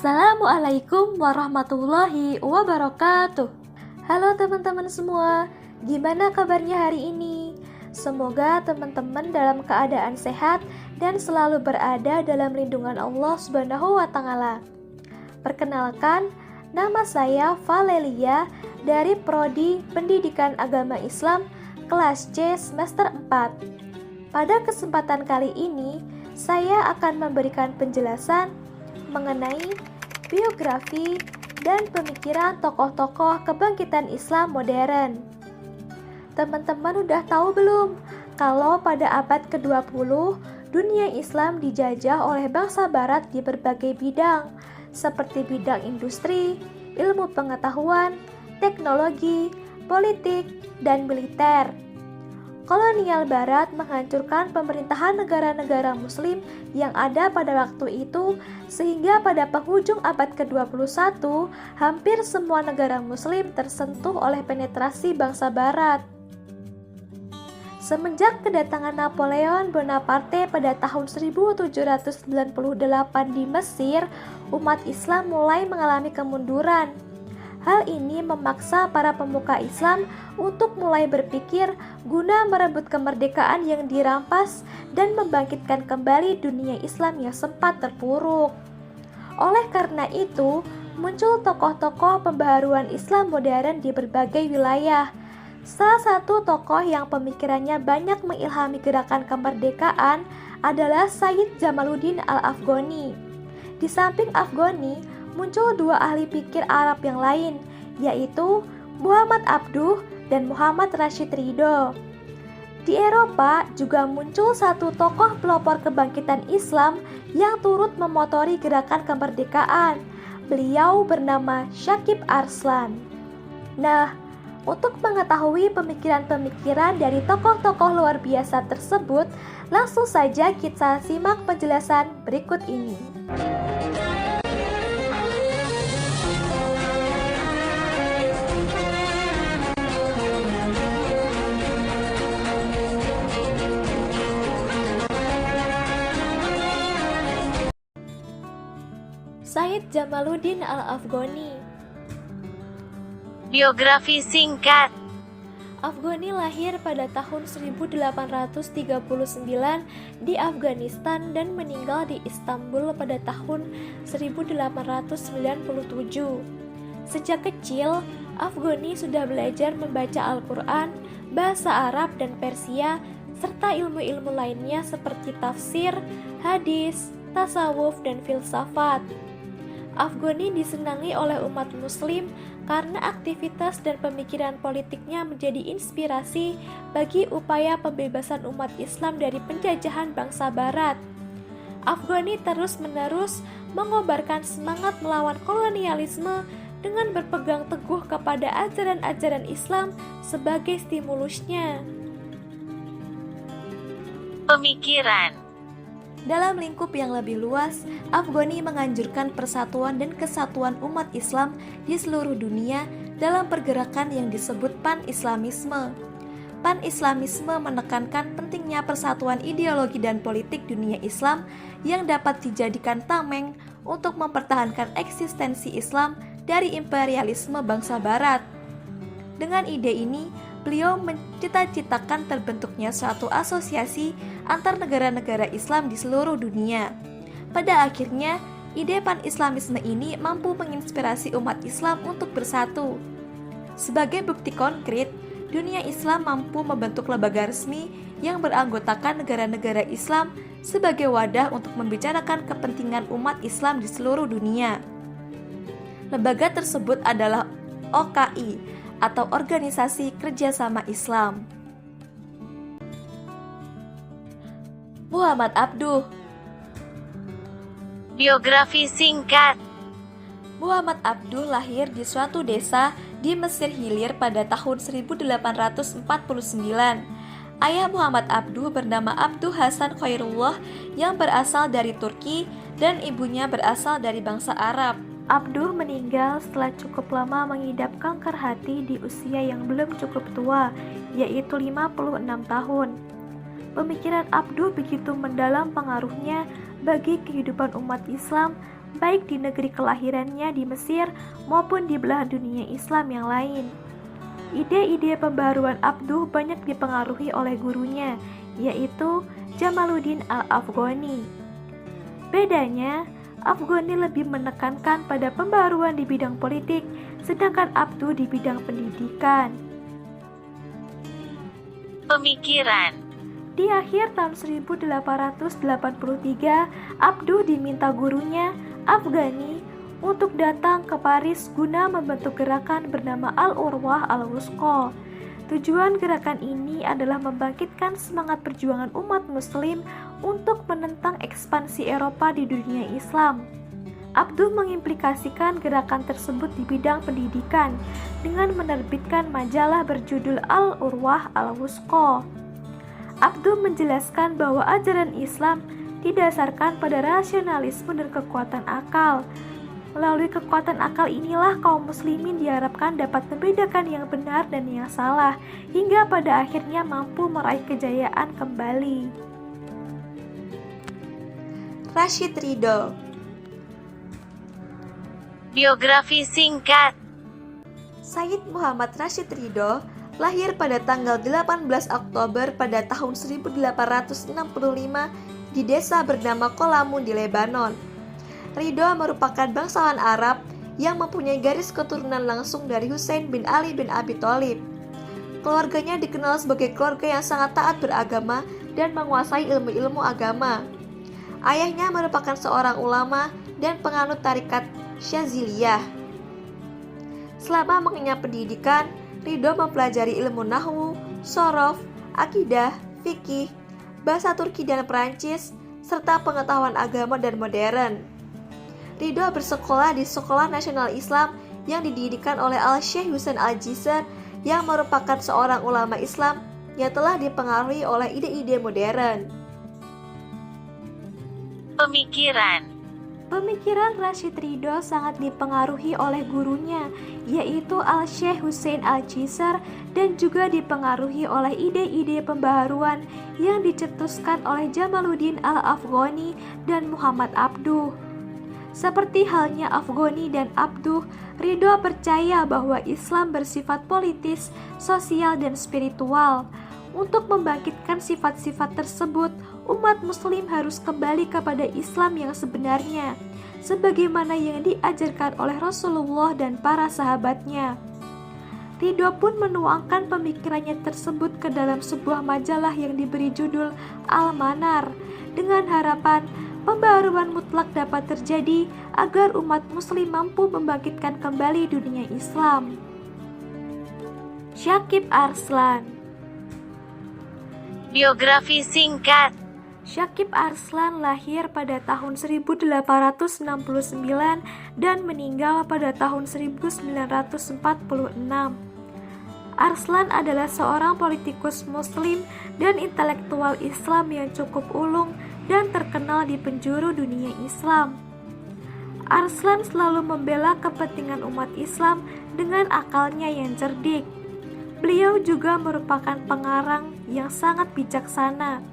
Assalamualaikum warahmatullahi wabarakatuh. Halo teman-teman semua, gimana kabarnya hari ini? Semoga teman-teman dalam keadaan sehat dan selalu berada dalam lindungan Allah Subhanahu wa Ta'ala. Perkenalkan, nama saya Valelia dari Prodi Pendidikan Agama Islam kelas C semester 4. Pada kesempatan kali ini, saya akan memberikan penjelasan mengenai biografi dan pemikiran tokoh-tokoh kebangkitan Islam modern. Teman-teman udah tahu belum kalau pada abad ke-20 dunia Islam dijajah oleh bangsa barat di berbagai bidang seperti bidang industri, ilmu pengetahuan, teknologi, politik, dan militer. Kolonial Barat menghancurkan pemerintahan negara-negara Muslim yang ada pada waktu itu, sehingga pada penghujung abad ke-21, hampir semua negara Muslim tersentuh oleh penetrasi bangsa Barat. Semenjak kedatangan Napoleon Bonaparte pada tahun 1798 di Mesir, umat Islam mulai mengalami kemunduran. Hal ini memaksa para pemuka Islam untuk mulai berpikir guna merebut kemerdekaan yang dirampas dan membangkitkan kembali dunia Islam yang sempat terpuruk. Oleh karena itu, muncul tokoh-tokoh pembaharuan Islam modern di berbagai wilayah. Salah satu tokoh yang pemikirannya banyak mengilhami gerakan kemerdekaan adalah Sayyid Jamaluddin Al-Afghani. Di samping Afghani, muncul dua ahli pikir Arab yang lain, yaitu Muhammad Abduh dan Muhammad Rashid Ridho. Di Eropa juga muncul satu tokoh pelopor kebangkitan Islam yang turut memotori gerakan kemerdekaan. Beliau bernama Shakib Arslan. Nah, untuk mengetahui pemikiran-pemikiran dari tokoh-tokoh luar biasa tersebut, langsung saja kita simak penjelasan berikut ini. Sayyid Jamaluddin Al-Afghani. Biografi singkat. Afghani lahir pada tahun 1839 di Afghanistan dan meninggal di Istanbul pada tahun 1897. Sejak kecil, Afghani sudah belajar membaca Al-Quran, bahasa Arab dan Persia, serta ilmu-ilmu lainnya seperti tafsir, hadis, tasawuf, dan filsafat. Afghani disenangi oleh umat muslim karena aktivitas dan pemikiran politiknya menjadi inspirasi bagi upaya pembebasan umat Islam dari penjajahan bangsa barat. Afghani terus-menerus mengobarkan semangat melawan kolonialisme dengan berpegang teguh kepada ajaran-ajaran Islam sebagai stimulusnya. Pemikiran. Dalam lingkup yang lebih luas, Afghani menganjurkan persatuan dan kesatuan umat Islam di seluruh dunia dalam pergerakan yang disebut pan-Islamisme. Pan-Islamisme menekankan pentingnya persatuan ideologi dan politik dunia Islam yang dapat dijadikan tameng untuk mempertahankan eksistensi Islam dari imperialisme bangsa Barat. Dengan ide ini, beliau mencita-citakan terbentuknya suatu asosiasi antar negara-negara Islam di seluruh dunia. Pada akhirnya, ide pan-Islamisme ini mampu menginspirasi umat Islam untuk bersatu. Sebagai bukti konkret, dunia Islam mampu membentuk lembaga resmi yang beranggotakan negara-negara Islam sebagai wadah untuk membicarakan kepentingan umat Islam di seluruh dunia. Lembaga tersebut adalah OKI, atau Organisasi Kerjasama Islam. Muhammad Abduh. Biografi singkat. Muhammad Abduh lahir di suatu desa di Mesir Hilir pada tahun 1849. Ayah Muhammad Abduh bernama Abduh Hasan Khairullah yang berasal dari Turki dan ibunya berasal dari bangsa Arab. Abduh meninggal setelah cukup lama mengidap kanker hati di usia yang belum cukup tua, yaitu 56 tahun. Pemikiran Abduh begitu mendalam pengaruhnya bagi kehidupan umat Islam baik di negeri kelahirannya di Mesir maupun di belahan dunia Islam yang lain. Ide-ide pembaharuan Abduh banyak dipengaruhi oleh gurunya, yaitu Jamaluddin Al-Afghani. Bedanya, Afghani lebih menekankan pada pembaharuan di bidang politik, sedangkan Abduh di bidang pendidikan. Pemikiran. Di akhir tahun 1883, Abduh diminta gurunya, Afghani, untuk datang ke Paris guna membentuk gerakan bernama Al-Urwah Al-Wusqa. Tujuan gerakan ini adalah membangkitkan semangat perjuangan umat muslim untuk menentang ekspansi Eropa di dunia Islam. Abduh mengimplikasikan gerakan tersebut di bidang pendidikan dengan menerbitkan majalah berjudul Al-Urwah Al-Wusqa. Abduh menjelaskan bahwa ajaran Islam didasarkan pada rasionalisme dan kekuatan akal. Melalui kekuatan akal inilah kaum muslimin diharapkan dapat membedakan yang benar dan yang salah, hingga pada akhirnya mampu meraih kejayaan kembali. Rashid Ridho. Biografi singkat. Sayyid Muhammad Rashid Ridho lahir pada tanggal 18 Oktober pada tahun 1865 di desa bernama Kolamun di Lebanon. Ridho merupakan bangsawan Arab yang mempunyai garis keturunan langsung dari Husain bin Ali bin Abi Thalib. Keluarganya dikenal sebagai keluarga yang sangat taat beragama dan menguasai ilmu-ilmu agama. Ayahnya merupakan seorang ulama dan penganut tarekat Syaziliyah. Selama mengenyam pendidikan, Ridho mempelajari ilmu nahwu, shorof, akidah, fikih, bahasa Turki dan Perancis, serta pengetahuan agama dan modern. Ridho bersekolah di Sekolah Nasional Islam yang didirikan oleh Al-Syeikh Husain Al-Jisr yang merupakan seorang ulama Islam yang telah dipengaruhi oleh ide-ide modern. Pemikiran. Pemikiran Rashid Ridho sangat dipengaruhi oleh gurunya, yaitu Al-Syeikh Husain Al-Jisr, dan juga dipengaruhi oleh ide-ide pembaharuan yang dicetuskan oleh Jamaluddin Al-Afghani dan Muhammad Abduh. Seperti halnya Afghani dan Abduh, Ridho percaya bahwa Islam bersifat politis, sosial, dan spiritual. Untuk membangkitkan sifat-sifat tersebut, umat muslim harus kembali kepada Islam yang sebenarnya, sebagaimana yang diajarkan oleh Rasulullah dan para sahabatnya. Ridho pun menuangkan pemikirannya tersebut ke dalam sebuah majalah yang diberi judul Al-Manar, dengan harapan pembaharuan mutlak dapat terjadi agar umat muslim mampu membangkitkan kembali dunia Islam. Syakib Arslan. Biografi singkat. Syakib Arslan lahir pada tahun 1869 dan meninggal pada tahun 1946. Arslan adalah seorang politikus muslim dan intelektual Islam yang cukup ulung dan terkenal di penjuru dunia Islam. Arslan selalu membela kepentingan umat Islam dengan akalnya yang cerdik. Beliau juga merupakan pengarang yang sangat bijaksana.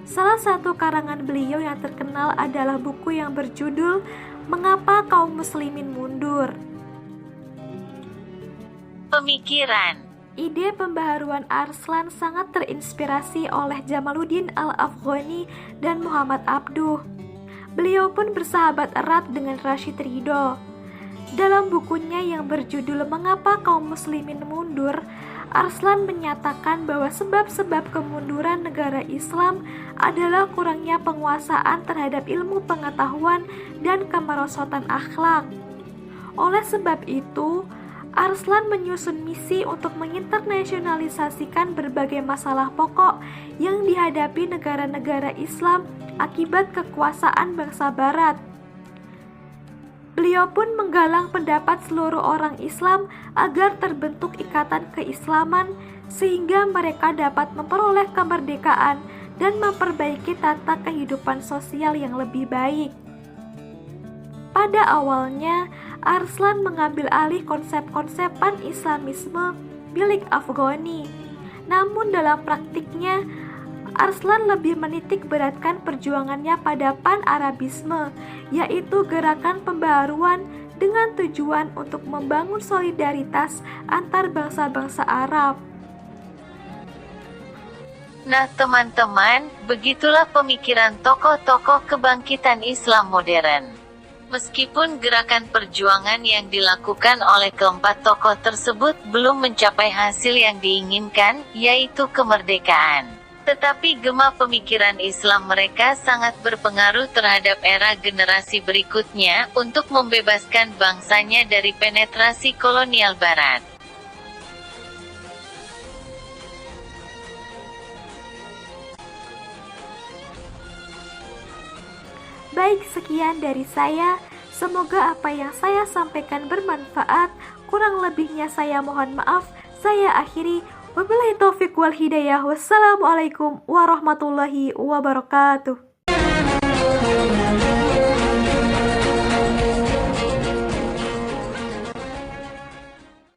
Salah satu karangan beliau yang terkenal adalah buku yang berjudul Mengapa Kaum Muslimin Mundur. Pemikiran. Ide pembaharuan Arslan sangat terinspirasi oleh Jamaluddin Al-Afghani dan Muhammad Abduh. Beliau pun bersahabat erat dengan Rashid Ridho. Dalam bukunya yang berjudul Mengapa Kaum Muslimin Mundur, Arslan menyatakan bahwa sebab-sebab kemunduran negara Islam adalah kurangnya penguasaan terhadap ilmu pengetahuan dan kemerosotan akhlak. Oleh sebab itu, Arslan menyusun misi untuk menginternasionalisasikan berbagai masalah pokok yang dihadapi negara-negara Islam akibat kekuasaan bangsa Barat. Beliau pun menggalang pendapat seluruh orang Islam agar terbentuk ikatan keislaman sehingga mereka dapat memperoleh kemerdekaan dan memperbaiki tata kehidupan sosial yang lebih baik. Pada awalnya, Arslan mengambil alih konsep-konsep pan-Islamisme milik Afghani. Namun dalam praktiknya, Arslan lebih menitik beratkan perjuangannya pada pan-Arabisme, yaitu gerakan pembaharuan dengan tujuan untuk membangun solidaritas antar bangsa-bangsa Arab. Nah teman-teman, begitulah pemikiran tokoh-tokoh kebangkitan Islam modern. Meskipun gerakan perjuangan yang dilakukan oleh keempat tokoh tersebut belum mencapai hasil yang diinginkan, yaitu kemerdekaan. Tetapi gema pemikiran Islam mereka sangat berpengaruh terhadap era generasi berikutnya untuk membebaskan bangsanya dari penetrasi kolonial Barat. Baik, sekian dari saya. Semoga apa yang saya sampaikan bermanfaat. Kurang lebihnya saya mohon maaf. Saya akhiri. Wabillahi taufiq wal hidayah. Wassalamualaikum warahmatullahi wabarakatuh.